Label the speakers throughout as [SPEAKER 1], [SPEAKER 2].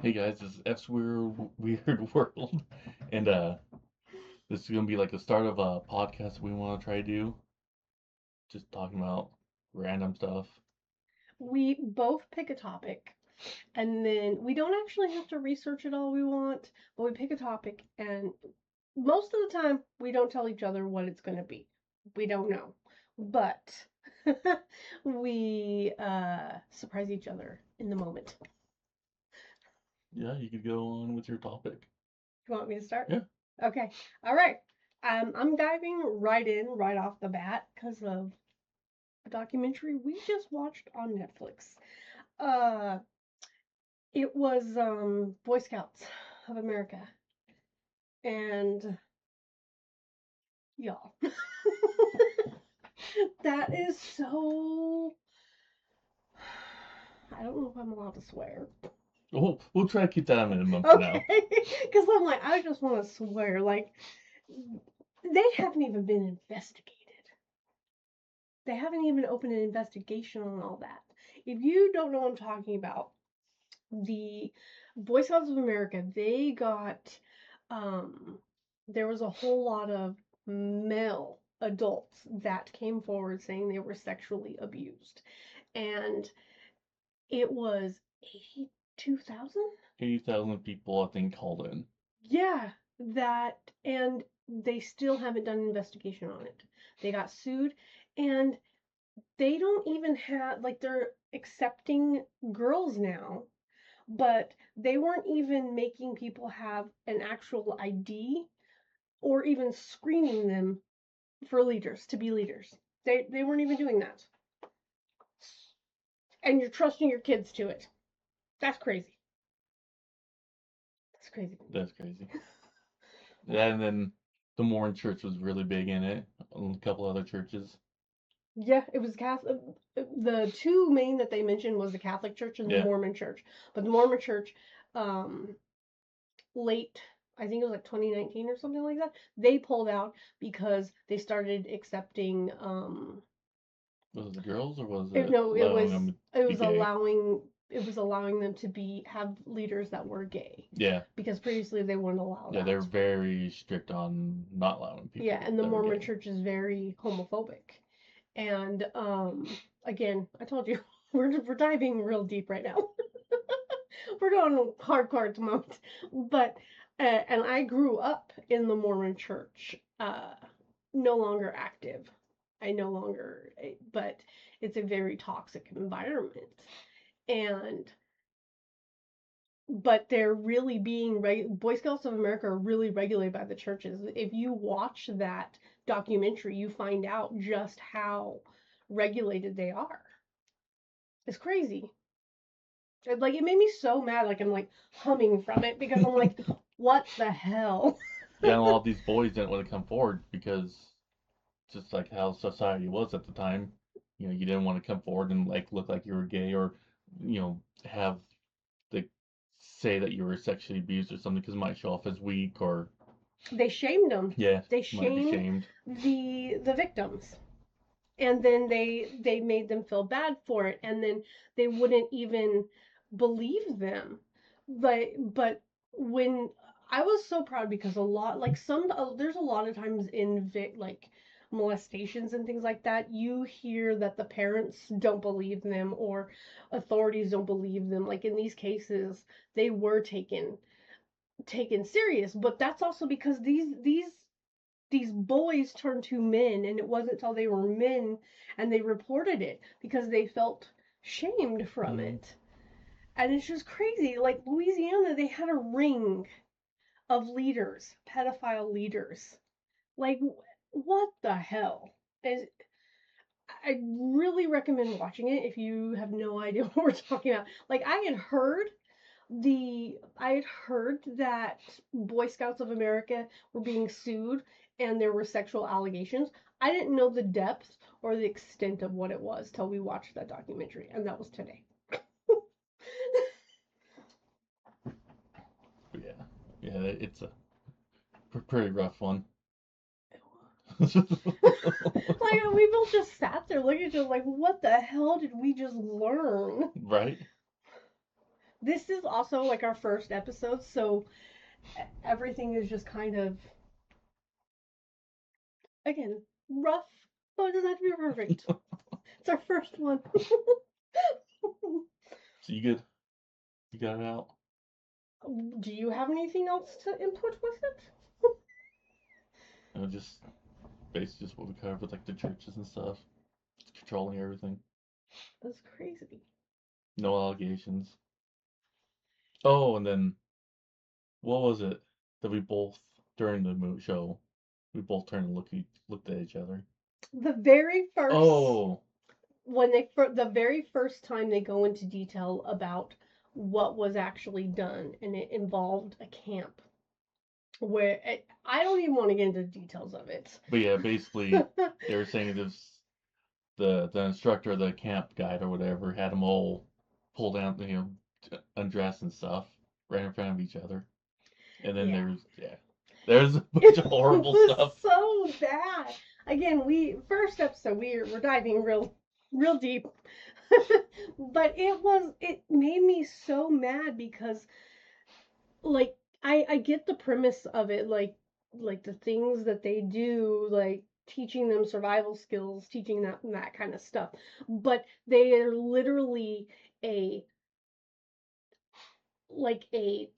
[SPEAKER 1] Hey guys, this is F's Weird World, and this is gonna be like the start of a podcast we want to try to do, just talking about random stuff.
[SPEAKER 2] We both pick a topic, and then we don't actually have to research it all we want, but we pick a topic, and most of the time we don't tell each other what it's going to be. We don't know, but we surprise each other in the moment.
[SPEAKER 1] Yeah, you could go on with your topic.
[SPEAKER 2] You want me to start?
[SPEAKER 1] Yeah.
[SPEAKER 2] Okay. All right. I'm diving right in right off the bat because of a documentary we just watched on Netflix. Uh, It was Boy Scouts of America. And y'all, that is so. I don't know if I'm allowed to swear.
[SPEAKER 1] We'll try to keep that a minimum for now.
[SPEAKER 2] Okay. Because I'm like, I just want to swear. Like, they haven't even been investigated. They haven't even opened an investigation on all that. If you don't know what I'm talking about, the Boy Scouts of America, they got um, there was a whole lot of male adults that came forward saying they were sexually abused. And it was 82,000?
[SPEAKER 1] 80,000 people, I think, called in.
[SPEAKER 2] Yeah, that, and they still haven't done an investigation on it. They got sued, and they don't even have, like, they're accepting girls now, but they weren't even making people have an actual ID or even screening them for leaders to be leaders. They weren't even doing that. And you're trusting your kids to it. That's crazy. That's crazy.
[SPEAKER 1] That's crazy. And then the Mormon Church was really big in it. A couple other churches.
[SPEAKER 2] Yeah, it was Catholic. The two main that they mentioned was the Catholic Church and the
[SPEAKER 1] Yeah.
[SPEAKER 2] Mormon Church. But the Mormon Church, um, late, I think it was like 2019 or something like that, they pulled out because they started accepting
[SPEAKER 1] Was it the girls or was
[SPEAKER 2] It,
[SPEAKER 1] it
[SPEAKER 2] no, it
[SPEAKER 1] allowing
[SPEAKER 2] was
[SPEAKER 1] them
[SPEAKER 2] it
[SPEAKER 1] to be
[SPEAKER 2] was
[SPEAKER 1] gay?
[SPEAKER 2] allowing it was allowing them to be have leaders that were gay
[SPEAKER 1] Yeah.
[SPEAKER 2] because previously they wouldn't allow
[SPEAKER 1] Yeah, they're
[SPEAKER 2] that.
[SPEAKER 1] very strict on not allowing
[SPEAKER 2] Yeah,
[SPEAKER 1] people
[SPEAKER 2] and the
[SPEAKER 1] that are
[SPEAKER 2] Mormon
[SPEAKER 1] gay.
[SPEAKER 2] church is very homophobic. And again, I told you we're diving real deep right now. We're going hardcore at the moment. But and I grew up in the Mormon church. No longer active. I no longer, but it's a very toxic environment. And but they're really being Boy Scouts of America are really regulated by the churches. If you watch that documentary, you find out just how regulated they are. It's crazy. Like it made me so mad. Like I'm like humming from it because I'm like, what the hell?
[SPEAKER 1] Yeah, and a lot of these boys didn't want to come forward because just like how society was at the time, you didn't want to come forward and like look like you were gay or have the say that you were sexually abused or something because it might show off as weak or
[SPEAKER 2] They shamed them.
[SPEAKER 1] yeah,
[SPEAKER 2] They
[SPEAKER 1] might be
[SPEAKER 2] shamed
[SPEAKER 1] shamed.
[SPEAKER 2] the victims, and then they made them feel bad for it, and then they wouldn't even believe them. But when I was so proud because a lot like some there's a lot of times in like molestations and things like that, you hear that the parents don't believe them or authorities don't believe them. Like in these cases, they were taken serious, but that's also because these boys turned to men, and it wasn't until they were men and they reported it because they felt shamed from
[SPEAKER 1] Mm.
[SPEAKER 2] it. And it's just crazy. Like Louisiana, they had a ring of leaders, pedophile leaders. Like, what the hell? I really recommend watching it if you have no idea what we're talking about. Like, I had heard that Boy Scouts of America were being sued and there were sexual allegations. I didn't know the depth or the extent of what it was till we watched that documentary, and that was today.
[SPEAKER 1] But yeah, it's a pretty rough one.
[SPEAKER 2] Like we both just sat there looking at each other like, what the hell did we just learn?
[SPEAKER 1] Right?
[SPEAKER 2] This is also like our first episode, so everything is just kind of, again, rough, but it doesn't have to be perfect. It's our first one.
[SPEAKER 1] So you good? You got it out?
[SPEAKER 2] Do you have anything else to input with it?
[SPEAKER 1] Just basically just what we covered with like the churches and stuff, controlling everything.
[SPEAKER 2] That's crazy.
[SPEAKER 1] No allegations. Oh, and then what was it that we both during the show we both turned and looked at each other?
[SPEAKER 2] The very first,
[SPEAKER 1] Oh,
[SPEAKER 2] when the very first time they go into detail about what was actually done, and it involved a camp where I don't even want to get into the details of it.
[SPEAKER 1] but yeah, basically they were saying this the instructor, the camp guide or whatever, had them all pull down, undress and stuff right in front of each other, and then
[SPEAKER 2] Yeah.
[SPEAKER 1] there's a bunch of horrible
[SPEAKER 2] It was
[SPEAKER 1] stuff.
[SPEAKER 2] so bad. Again, first episode we're diving real deep. But it made me so mad because, like, I get the premise of it, like the things that they do, like teaching them survival skills, teaching that kind of stuff. But they are literally a like a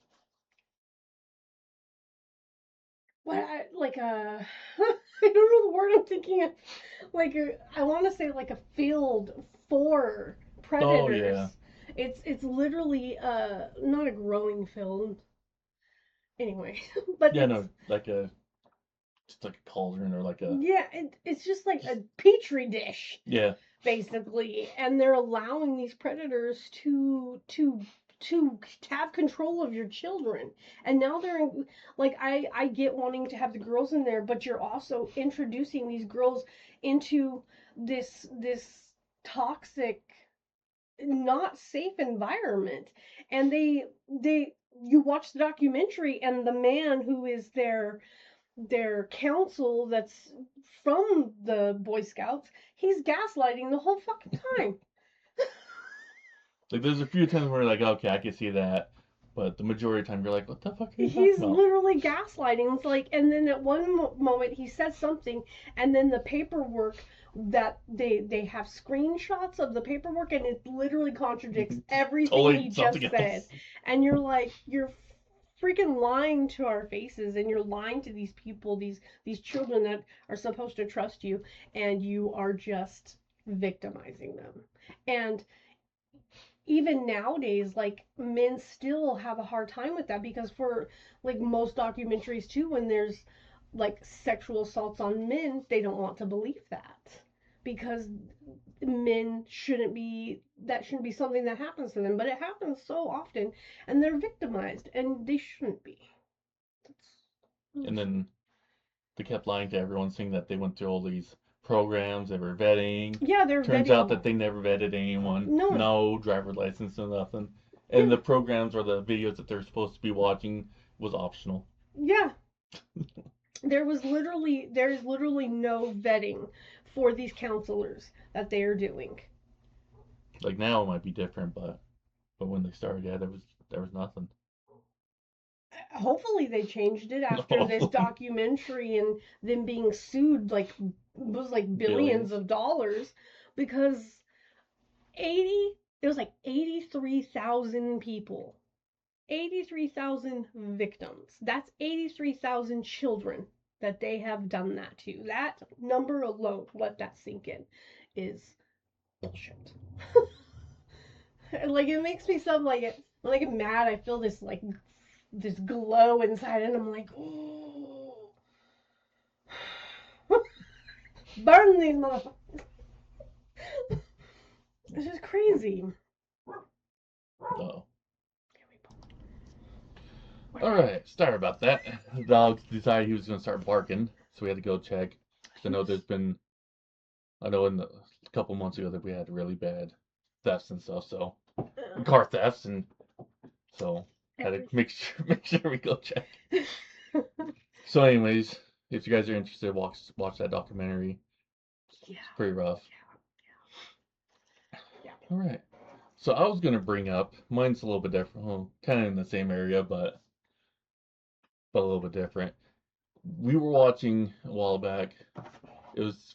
[SPEAKER 2] like a I don't know the word I'm thinking of. I want to say like a field for
[SPEAKER 1] Oh
[SPEAKER 2] predators.
[SPEAKER 1] yeah,
[SPEAKER 2] It's literally not a growing field anyway, but
[SPEAKER 1] yeah,
[SPEAKER 2] it's
[SPEAKER 1] no, like a just like a cauldron or like a
[SPEAKER 2] yeah, it's just like
[SPEAKER 1] just
[SPEAKER 2] a petri dish
[SPEAKER 1] yeah.
[SPEAKER 2] basically, and they're allowing these predators to have control of your children. And now they're in, like, I get wanting to have the girls in there, but you're also introducing these girls into this toxic, not safe environment. And they you watch the documentary, and the man who is their counsel that's from the Boy Scouts, he's gaslighting the whole fucking time.
[SPEAKER 1] Like there's a few times where you're like, okay, I can see that, but the majority of the time you're like, what the fuck are you talking
[SPEAKER 2] He's
[SPEAKER 1] about?
[SPEAKER 2] literally gaslighting. It's like, and then at one moment he says something, and then the paperwork that they have screenshots of the paperwork, and it literally contradicts everything he
[SPEAKER 1] Totally
[SPEAKER 2] just
[SPEAKER 1] something
[SPEAKER 2] said.
[SPEAKER 1] else.
[SPEAKER 2] And you're like, you're freaking lying to our faces, and you're lying to these people, these children that are supposed to trust you, and you are just victimizing them. And even nowadays, like, men still have a hard time with that, because for like most documentaries too, when there's like sexual assaults on men, they don't want to believe that, because men shouldn't be that shouldn't be something that happens to them, but it happens so often, and they're victimized, and they shouldn't be. That's really
[SPEAKER 1] And
[SPEAKER 2] sad.
[SPEAKER 1] then they kept lying to everyone, saying that they went through all these programs, they were vetting.
[SPEAKER 2] Yeah, they're
[SPEAKER 1] Turns out
[SPEAKER 2] vetting
[SPEAKER 1] that they never vetted anyone.
[SPEAKER 2] no one.
[SPEAKER 1] No driver license and nothing. And
[SPEAKER 2] Yeah,
[SPEAKER 1] the programs or the videos that they're supposed to be watching was optional.
[SPEAKER 2] yeah. There's literally no vetting for these counselors that they are doing.
[SPEAKER 1] Like now it might be different, but when they started, yeah, there was nothing.
[SPEAKER 2] Hopefully they changed it after this
[SPEAKER 1] Hopefully,
[SPEAKER 2] documentary, and them being sued, like, was like billions
[SPEAKER 1] billions.
[SPEAKER 2] of dollars, because 80 it was like 83,000 people, 83,000 victims. That's 83,000 children that they have done that to. That number alone, let that sink in, is bullshit. Like, it makes me sound like it when I get mad. I feel this glow inside, and I'm like, oh, burn these motherfuckers. It's just crazy.
[SPEAKER 1] Oh. All right, sorry about that. The dog decided he was going to start barking, so we had to go check. Because I know in a couple months ago that we had really bad thefts and stuff, so car thefts, and so had to
[SPEAKER 2] Everything.
[SPEAKER 1] make sure we go check. So, anyways, if you guys are interested, watch that documentary.
[SPEAKER 2] Yeah,
[SPEAKER 1] It's pretty rough.
[SPEAKER 2] yeah, yeah.
[SPEAKER 1] All right. So I was gonna bring up, mine's a little bit different, well, kind of in the same area, but a little bit different. We were watching a while back.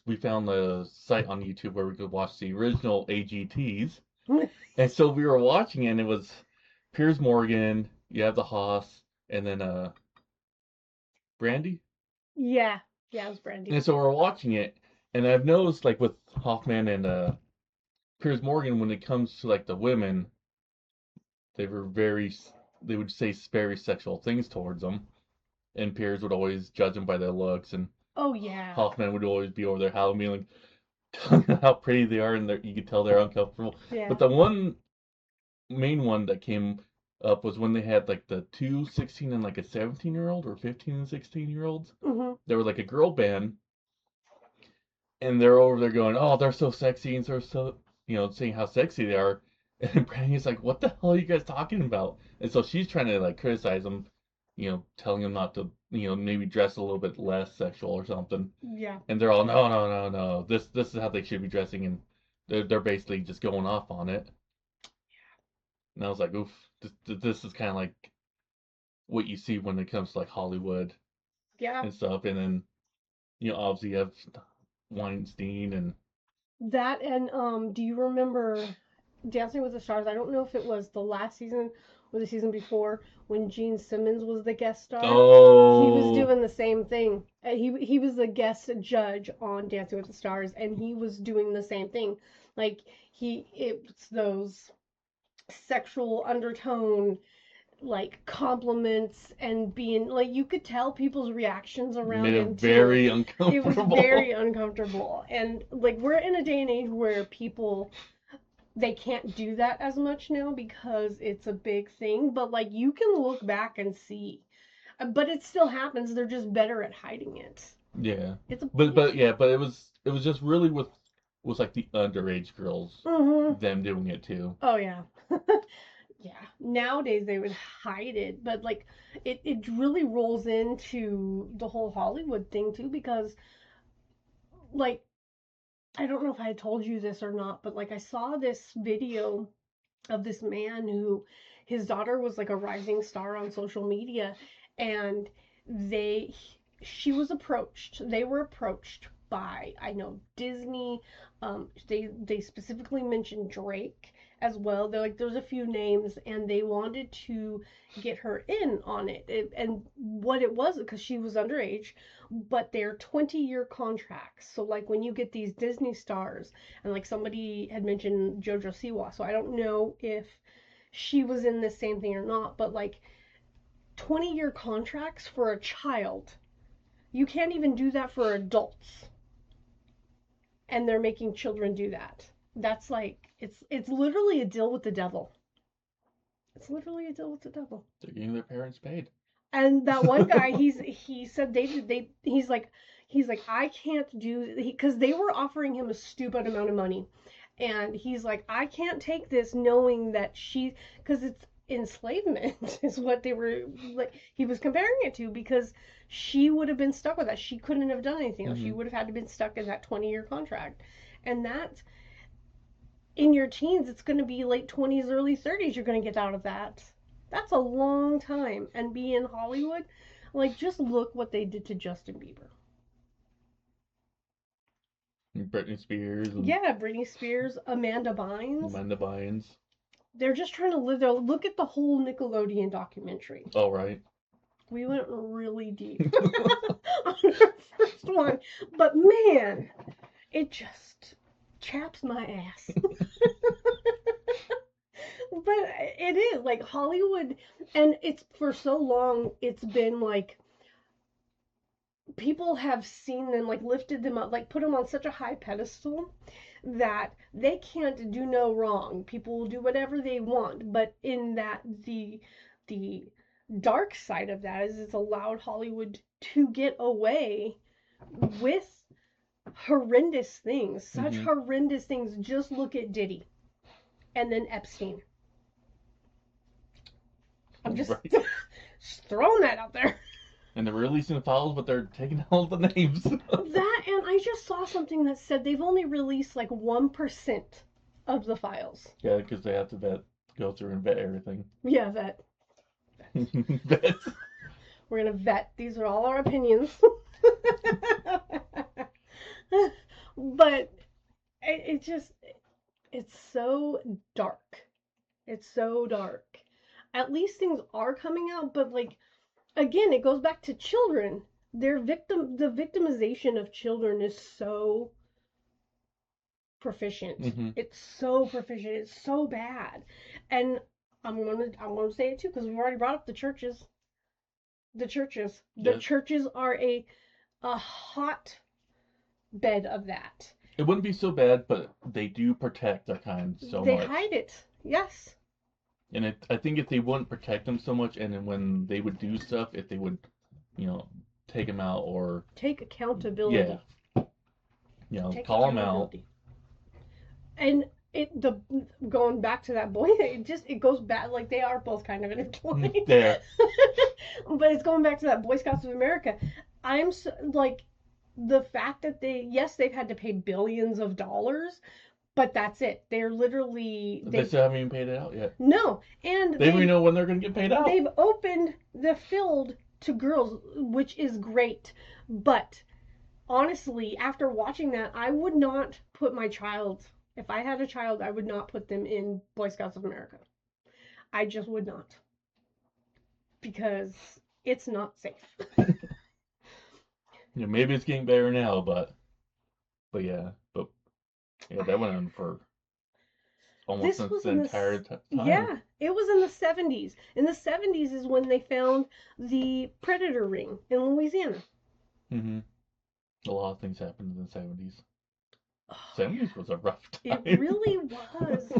[SPEAKER 1] We found a site on YouTube where we could watch the original AGTs, and so we were watching it, and it was Piers Morgan, you have the Haas, and then Brandy.
[SPEAKER 2] Yeah, yeah, it was Brandy.
[SPEAKER 1] And so we're watching it, and I've noticed like with Hoffman and Piers Morgan, when it comes to like the women, they were they would say very sexual things towards them, and Piers would always judge them by their looks, and
[SPEAKER 2] Oh yeah,
[SPEAKER 1] Hoffman would always be over there howling, being like, telling them how pretty they are, and you could tell they're uncomfortable.
[SPEAKER 2] yeah.
[SPEAKER 1] But the main one that came up was when they had like the two 16 and like a 17-year-old or 15 and 16-year-olds.
[SPEAKER 2] Mhm.
[SPEAKER 1] There was like a girl band, and they're over there going, "Oh, they're so sexy," and so saying how sexy they are. And Brandy's like, "What the hell are you guys talking about?" And so she's trying to like criticize them, telling them not to, maybe dress a little bit less sexual or something.
[SPEAKER 2] Yeah.
[SPEAKER 1] And they're all, "No, no, no, no. This is how they should be dressing," and they're basically just going off on it. And I was like, "Oof, this is kind of like what you see when it comes to like Hollywood
[SPEAKER 2] Yeah.
[SPEAKER 1] and stuff." And then obviously you have Weinstein and
[SPEAKER 2] That and do you remember Dancing with the Stars? I don't know if it was the last season or the season before when Gene Simmons was the guest star. He was
[SPEAKER 1] oh.
[SPEAKER 2] doing the same thing. He was the guest judge on Dancing with the Stars, and he was doing the same thing. Like it's those sexual undertone, like compliments, and being like you could tell people's reactions around
[SPEAKER 1] Made it
[SPEAKER 2] him too.
[SPEAKER 1] very
[SPEAKER 2] It was very
[SPEAKER 1] uncomfortable.
[SPEAKER 2] uncomfortable, and like we're in a day and age where people they can't do that as much now because it's a big thing, but like you can look back and see, but it still happens. They're just better at hiding it.
[SPEAKER 1] Yeah,
[SPEAKER 2] It's a
[SPEAKER 1] but yeah, but it was just really with was like the underage girls,
[SPEAKER 2] mm-hmm.
[SPEAKER 1] them doing it too.
[SPEAKER 2] Oh yeah. Yeah, nowadays they would hide it, but like it really rolls into the whole Hollywood thing too because like I don't know if I had told you this or not, but like I saw this video of this man who his daughter was like a rising star on social media, and they they were approached by, I know, Disney. They specifically mentioned Drake as well. They're like there's a few names, and they wanted to get her in on and what it was because she was underage, but they're 20-year contracts. So like when you get these Disney stars, and like somebody had mentioned Jojo Siwa, so I don't know if she was in the same thing or not, but like 20-year contracts for a child, you can't even do that for adults, and they're making children do that. That's like it's literally a deal with the devil. It's literally a deal with the devil.
[SPEAKER 1] They're getting their parents paid.
[SPEAKER 2] And that one guy, he said he's like I can't do because they were offering him a stupid amount of money, and he's like I can't take this knowing that because it's enslavement is what they were like he was comparing it to because she would have been stuck with that. She couldn't have done anything else. She
[SPEAKER 1] Hmm.
[SPEAKER 2] would have had to been stuck in that 20-year contract, and that in your teens, it's going to be late 20s, early 30s, you're going to get out of that. That's a long time. And be in Hollywood, like, just look what they did to Justin Bieber.
[SPEAKER 1] Britney Spears and
[SPEAKER 2] Yeah, Britney Spears, Amanda Bynes.
[SPEAKER 1] Amanda Bynes.
[SPEAKER 2] They're just trying to live their. Look at the whole Nickelodeon documentary.
[SPEAKER 1] All right.
[SPEAKER 2] We went really deep on our first one. But man, it just chaps my ass. But it is like Hollywood, and it's for so long, it's been like people have seen them, like lifted them up, like put them on such a high pedestal that they can't do no wrong. People will do whatever they want, but in that the dark side of that is it's allowed Hollywood to get away with horrendous things, such
[SPEAKER 1] Hmm.
[SPEAKER 2] horrendous things. Just look at Diddy and then Epstein. I'm just
[SPEAKER 1] Right.
[SPEAKER 2] just throwing that out there.
[SPEAKER 1] And they're releasing the files, but they're taking all the names.
[SPEAKER 2] That, and I just saw something that said they've only released like 1% of the files.
[SPEAKER 1] Yeah, because they have to go through and vet everything.
[SPEAKER 2] Yeah, vet.
[SPEAKER 1] Vet.
[SPEAKER 2] We're gonna vet. These are all our opinions. But it just, it's so dark. It's so dark. At least things are coming out, but like, again, it goes back to children. The victimization of children is so proficient.
[SPEAKER 1] Mm-hmm.
[SPEAKER 2] It's so proficient. It's so bad. And I'm gonna say it too, because we've already brought up the churches. The churches. The
[SPEAKER 1] Yes.
[SPEAKER 2] churches are a hot bed of that.
[SPEAKER 1] It wouldn't be so bad, but they do protect their kind so
[SPEAKER 2] They
[SPEAKER 1] much.
[SPEAKER 2] hide it. Yes.
[SPEAKER 1] And I think if they wouldn't protect them so much, and then when they would do stuff, if they would, take them out or
[SPEAKER 2] Take accountability. Take
[SPEAKER 1] call them out.
[SPEAKER 2] And going back to that boy, it goes back, like they are both kind of intertwined.
[SPEAKER 1] There.
[SPEAKER 2] But it's going back to that Boy Scouts of America. I'm so, like, the fact that they've had to pay billions of dollars, but that's it. They're literally
[SPEAKER 1] They still haven't even paid it out yet.
[SPEAKER 2] No, and
[SPEAKER 1] they don't even know when they're going to get paid out.
[SPEAKER 2] They've opened the field to girls, which is great, but honestly, after watching that, I would not put my child. If I had a child, I would not put them in Boy Scouts of America. I just would not. Because it's not safe.
[SPEAKER 1] Maybe it's getting better now, but yeah, that went on for almost the entire time.
[SPEAKER 2] Yeah, it was in the 70s. In the 70s is when they found the predator ring in Louisiana.
[SPEAKER 1] Mm-hmm. A lot of things happened in the 70s. 70s was a rough time.
[SPEAKER 2] It really was.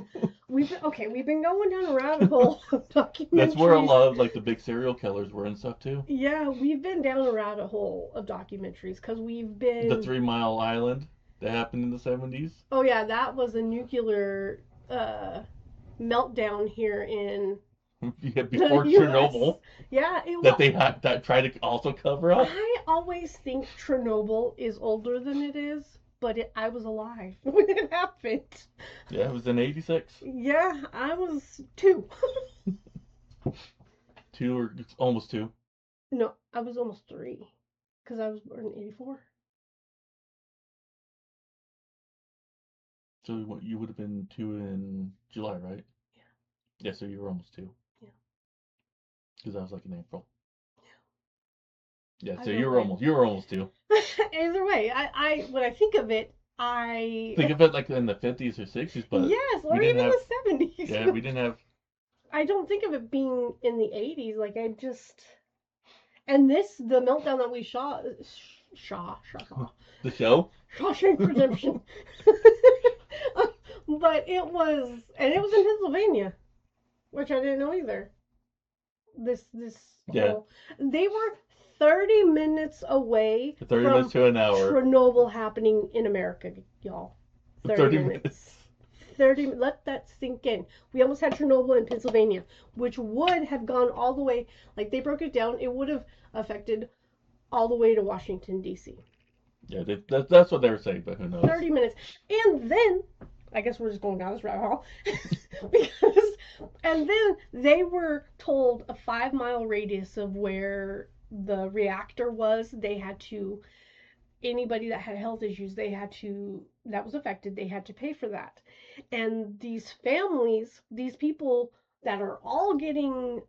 [SPEAKER 2] We've been going down a rabbit hole of documentaries.
[SPEAKER 1] That's where a lot of like the big serial killers were and stuff too.
[SPEAKER 2] Yeah, we've been down a rabbit hole of documentaries because we've been
[SPEAKER 1] the 3 Mile Island that happened in the 70s.
[SPEAKER 2] Oh yeah, that was a nuclear meltdown here in
[SPEAKER 1] before Chernobyl.
[SPEAKER 2] Yeah, it was.
[SPEAKER 1] That they had that tried to also cover up.
[SPEAKER 2] I always think Chernobyl is older than it is. But I was alive when it happened.
[SPEAKER 1] Yeah, it was in 86.
[SPEAKER 2] Yeah, I was 2.
[SPEAKER 1] 2 or almost 2.
[SPEAKER 2] No, I was almost 3. Because I was born in 84.
[SPEAKER 1] So you would have been 2 in July, right?
[SPEAKER 2] Yeah.
[SPEAKER 1] Yeah, so you were almost 2.
[SPEAKER 2] Yeah.
[SPEAKER 1] Because I was like in April.
[SPEAKER 2] Yeah.
[SPEAKER 1] Yeah, so you were almost 2.
[SPEAKER 2] Either way, I when I think of it, I
[SPEAKER 1] think of it like in the 50s or 60s, but
[SPEAKER 2] yes, or even the 70s.
[SPEAKER 1] Yeah, we didn't have.
[SPEAKER 2] I don't think of it being in the 80s. Like the meltdown that we saw.
[SPEAKER 1] The show?
[SPEAKER 2] Shawshank Redemption. But it was in Pennsylvania, which I didn't know either.
[SPEAKER 1] Yeah.
[SPEAKER 2] They were 30 minutes away
[SPEAKER 1] 30 minutes to an hour.
[SPEAKER 2] Chernobyl happening in America, y'all. 30 minutes. 30. Let that sink in. We almost had Chernobyl in Pennsylvania, which would have gone all the way, like they broke it down, it would have affected all the way to Washington, D.C.
[SPEAKER 1] Yeah, that's what they were saying, but who knows?
[SPEAKER 2] 30 minutes. And then, I guess we're just going down this rabbit hole. And then they were told a 5-mile radius of where the reactor was. They had to, anybody that had health issues, that was affected, they had to pay for that. And these families, these people that are all getting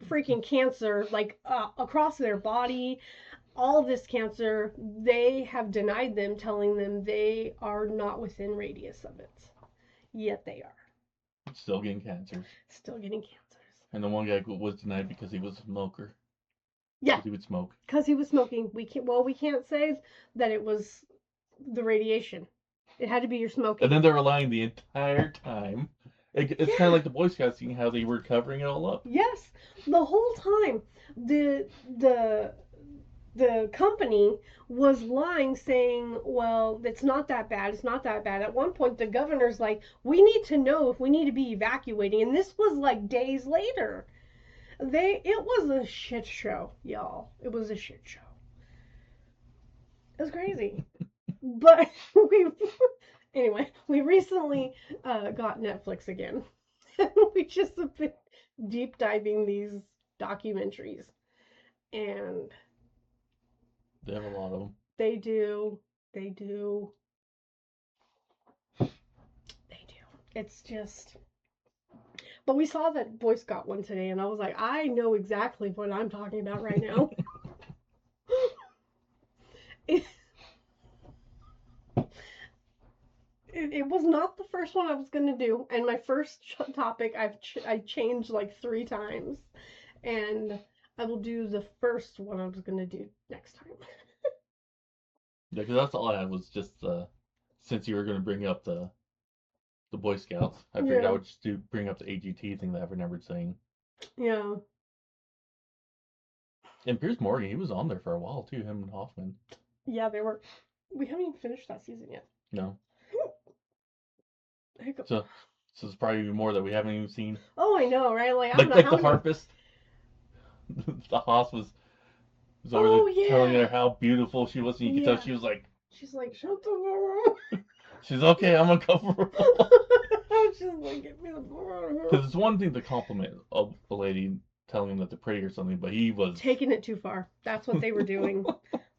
[SPEAKER 2] freaking cancer, like across their body, all this cancer, they have denied them, telling them they are not within radius of it. Yet they are.
[SPEAKER 1] Still getting cancers.
[SPEAKER 2] Still getting cancers.
[SPEAKER 1] And the one guy was denied because he was a smoker.
[SPEAKER 2] Yeah.
[SPEAKER 1] Because he would smoke.
[SPEAKER 2] Because he was smoking. We can't say that it was the radiation. It had to be your smoking.
[SPEAKER 1] And then they were lying the entire time. It's kind of like the Boy Scouts, seeing how they were covering it all up.
[SPEAKER 2] Yes. The whole time, the company was lying, saying, well, it's not that bad. It's not that bad. At one point, the governor's like, we need to know if we need to be evacuating. And this was like days later. It was a shit show, y'all. It was a shit show. It was crazy. But Anyway, we recently got Netflix again. We just have been deep diving these documentaries, and
[SPEAKER 1] They have a lot of them.
[SPEAKER 2] they do, they do, they do. It's just. But we saw that Boy Scout one today, and I was like, I know exactly what I'm talking about right now. it, it was not the first one I was gonna do, and my first topic I changed like 3 times, and I will do the first one I was gonna do next time.
[SPEAKER 1] Yeah, because that's all I had was just since you were going to bring up the Boy Scouts, I figured I
[SPEAKER 2] Yeah,
[SPEAKER 1] would just bring up the AGT thing that I remembered saying.
[SPEAKER 2] yeah,
[SPEAKER 1] And Piers Morgan, he was on there for a while too, him and Hoffman.
[SPEAKER 2] yeah. They were. We haven't even finished that season yet.
[SPEAKER 1] No.
[SPEAKER 2] Hiccup.
[SPEAKER 1] So there's probably more that we haven't even seen.
[SPEAKER 2] Oh, I know, right? Like I don't
[SPEAKER 1] Like
[SPEAKER 2] know
[SPEAKER 1] like
[SPEAKER 2] how
[SPEAKER 1] the
[SPEAKER 2] many.
[SPEAKER 1] harpist, the Haas was over
[SPEAKER 2] Oh
[SPEAKER 1] there telling her
[SPEAKER 2] yeah,
[SPEAKER 1] how beautiful she was, and you could tell
[SPEAKER 2] yeah.
[SPEAKER 1] she was like,
[SPEAKER 2] She's like, shut the
[SPEAKER 1] she's okay, I'm gonna cover her.
[SPEAKER 2] I was just like, get me the fuck.
[SPEAKER 1] Because it's one thing to compliment a lady telling him that they're pretty or something, but he was
[SPEAKER 2] Taking it too far. That's what they were doing.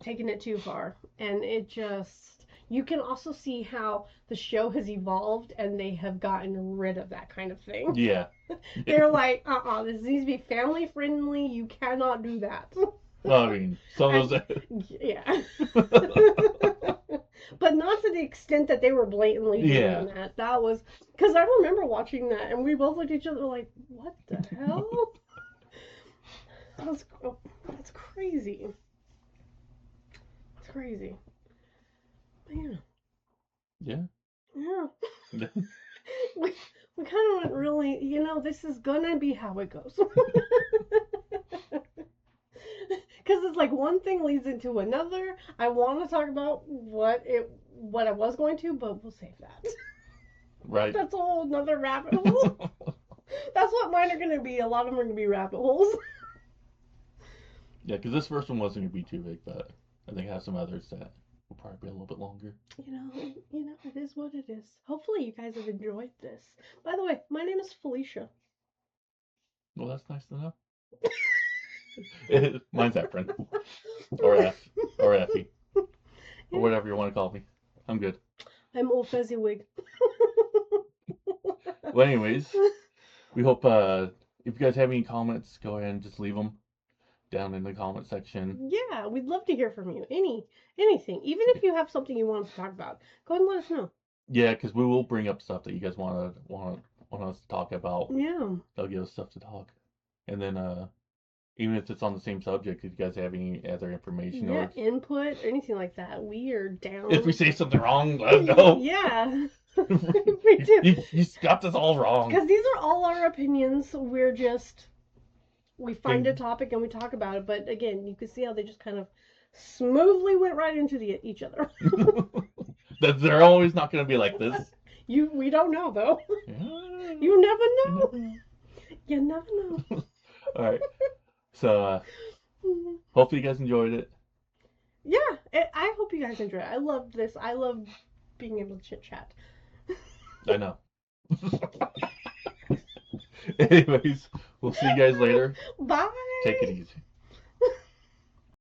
[SPEAKER 2] Taking it too far. And it just, you can also see how the show has evolved and they have gotten rid of that kind of thing.
[SPEAKER 1] yeah.
[SPEAKER 2] They're like, this needs to be family friendly. You cannot do that.
[SPEAKER 1] Well, I mean, some of those.
[SPEAKER 2] Yeah. But not to the extent that they were blatantly doing
[SPEAKER 1] Yeah.
[SPEAKER 2] that. That was, because I remember watching that and we both looked at each other like, what the hell? That's crazy. It's crazy. Yeah.
[SPEAKER 1] Yeah.
[SPEAKER 2] Yeah. we we kind of went really, this is gonna be how it goes. Because it's like one thing leads into another. I want to talk about what I was going to, but we'll save that.
[SPEAKER 1] Right.
[SPEAKER 2] That's a whole another rabbit hole. That's what mine are gonna be. A lot of them are gonna be rabbit holes.
[SPEAKER 1] Yeah, because this first one wasn't gonna be too big, but I think I have some others that will probably be a little bit longer.
[SPEAKER 2] It is what it is. Hopefully you guys have enjoyed this. By the way, my name is Felicia.
[SPEAKER 1] Well, that's nice to know. Mine's Efren. Or F. Or Effie. Or whatever you want to call me. I'm good.
[SPEAKER 2] I'm old Fezziwig.
[SPEAKER 1] Well, anyways, we hope if you guys have any comments, go ahead and just leave them down in the comment section.
[SPEAKER 2] Yeah, we'd love to hear from you. Anything. Even if you have something you want us to talk about, go ahead and let us know.
[SPEAKER 1] Yeah, because we will bring up stuff that you guys want us to talk about.
[SPEAKER 2] Yeah.
[SPEAKER 1] They'll give us stuff to talk. And then even if it's on the same subject, if you guys have any other information
[SPEAKER 2] Yeah,
[SPEAKER 1] or
[SPEAKER 2] input or anything like that, we are down.
[SPEAKER 1] if we say something wrong, let us know.
[SPEAKER 2] Yeah. We do.
[SPEAKER 1] You got this all wrong.
[SPEAKER 2] Because these are all our opinions. We find a topic and we talk about it. But again, you can see how they just kind of smoothly went right into each other.
[SPEAKER 1] They're always not going to be like this.
[SPEAKER 2] We don't know though.
[SPEAKER 1] Yeah.
[SPEAKER 2] You never know. You never know.
[SPEAKER 1] All right. So hopefully you guys enjoyed it.
[SPEAKER 2] Yeah, I hope you guys enjoy it. I loved this. I love being able to chit chat.
[SPEAKER 1] I know. Anyways, we'll see you guys later.
[SPEAKER 2] Bye.
[SPEAKER 1] Take it easy.